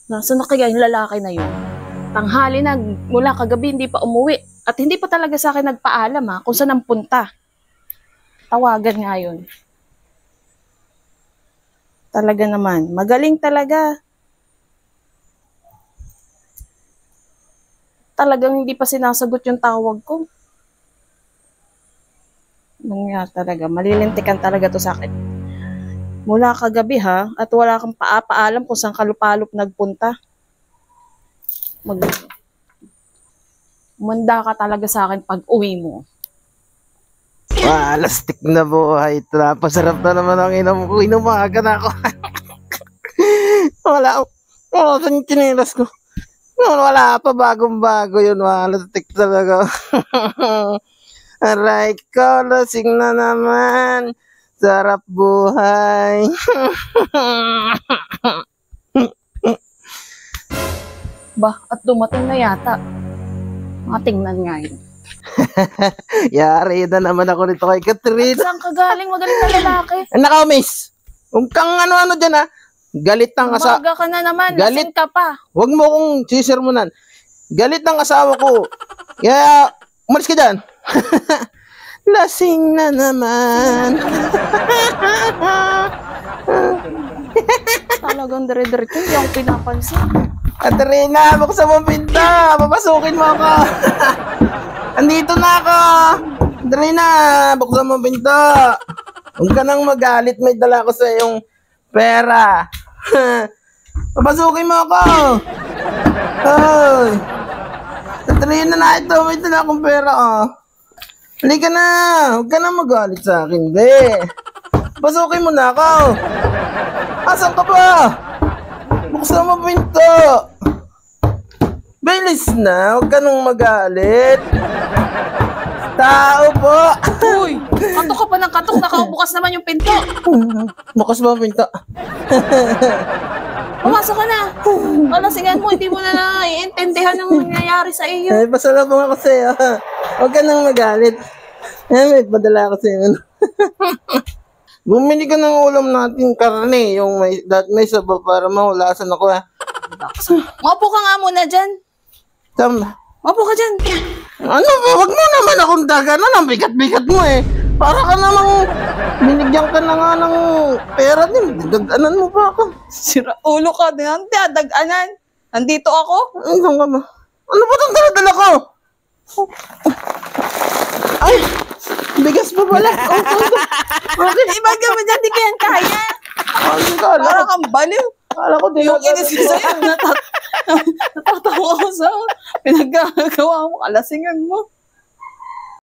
Nasaan na kaya yung lalaki na yun? Tanghali na, mula kagabi hindi pa umuwi. At hindi pa talaga sa akin nagpaalam kung saan ang punta. Tawagan nga yun. Talaga naman, magaling talaga. Talagang hindi pa sinasagot yung tawag ko. Nga talaga, malilintikan talaga to sa akin. Mula kagabi at wala kang paapaalam kung saan kalupalop nagpunta. Manda ka talaga sa akin pag uwi mo. Lastik na buhay. Napasarap na naman ang inom ko. Inumaga na ako. Wala saan yung chinelas ko. Wala pa, bagong-bago yun. Lastik talaga. Aray ko, lasing na naman. Sarap buhay. At dumating na yata. Tingnan nga yun. Yari na naman ako nito kay Catherine. Saan ka galing? Magaling na lalaki. Nakaw, miss. Huwag kang ano-ano dyan Galit ang asawa. Umaga ka na naman. Galit Lasing ka pa. Huwag mo kong sisermonan. Galit ang asawa ko. Kaya, umalis ka dyan. Lasing na naman. Talagang dire-diretso. Hindi ako pinapansin. Katerina, buksan mo ang pinta. Papasukin mo ako. Andito na ako. Katerina, buksan mo ang pinta. Huwag ka nang magalit. May dala ko sa iyong pera. Papasukin mo ako. Hoy. Katerina na ito. May dala akong pera. Halika na. Huwag ka nang magalit sa akin. Papasukin mo na ako. Asan ka ba? Buksan mo pinto. Bilis na, huwag ka nang magalit. Tao po. Uy, katok ka pa ng katok. Nakaubukas naman yung pinto. Bukas mo ang pinto. Pumasok ka na. Alasingan mo, hindi mo na naiintindihan ang nangyayari sa iyo. Pasalabong ako sa'yo. Huwag ka nang magalit. May padala ako sa'yo. Bumili ka ng ulam natin, karne, yung may sabaw para mahulasan ako Mapo ka nga muna dyan. Tama. Mapo ka dyan. Ano ba? Huwag mo naman akong daganan. Ang bigat-bigat mo Para ka namang binigyan ka na nga ng pera din. Daganan mo pa ako. Sira ulo ka din. Hindi, daganan. Nandito ako. Ano ka ba? Ano ba itong dala-dala ko? Ay! Bigas pa pala. Bakit ibaga mo dyan? Di ka yan kaya. Para kang baliw. Kala ko Yung inis ko sa'yo. Natatawa ko sa pinagagawa mo. Kalasingan mo.